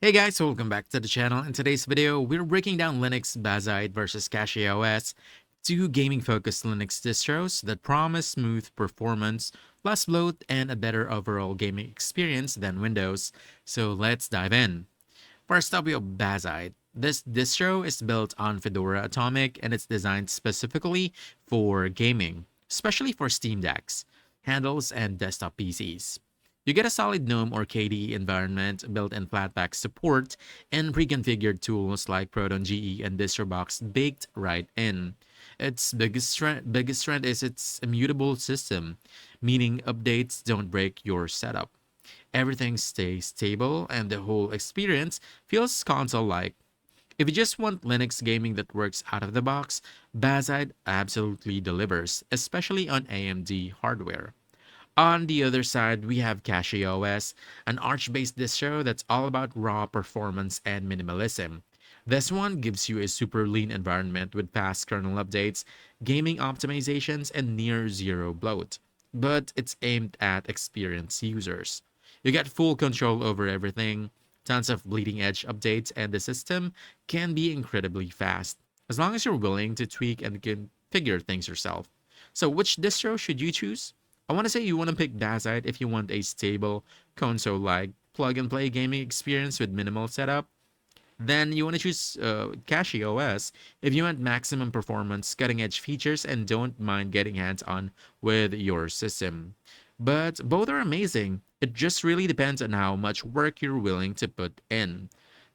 Hey guys, welcome back to the channel. In today's video, we're breaking down Linux Bazzite versus CachyOS, two gaming-focused Linux distros that promise smooth performance, less bloat, and a better overall gaming experience than Windows. So let's dive in. First up, we have Bazzite. This distro is built on Fedora Atomic and it's designed specifically for gaming, especially for Steam Decks, handles, and desktop PCs. You get a solid GNOME or KDE environment, built-in Flatpak support, and pre-configured tools like Proton GE and DistroBox baked right in. Its biggest strength is its immutable system, meaning updates don't break your setup. Everything stays stable and the whole experience feels console-like. If you just want Linux gaming that works out of the box, Bazzite absolutely delivers, especially on AMD hardware. On the other side, we have CachyOS, an Arch-based distro that's all about raw performance and minimalism. This one gives you a super lean environment with fast kernel updates, gaming optimizations, and near zero bloat. But it's aimed at experienced users. You get full control over everything, tons of bleeding edge updates, and the system can be incredibly fast, as long as you're willing to tweak and configure things yourself. So, which distro should you choose? I want to say you want to pick Bazzite if you want a stable, console-like, plug-and-play gaming experience with minimal setup. Then you want to choose CachyOS if you want maximum performance, cutting-edge features, and don't mind getting hands-on with your system. But both are amazing. It just really depends on how much work you're willing to put in.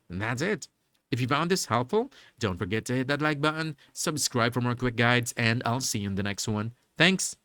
And that's it. If you found this helpful, don't forget to hit that like button, subscribe for more quick guides, and I'll see you in the next one. Thanks!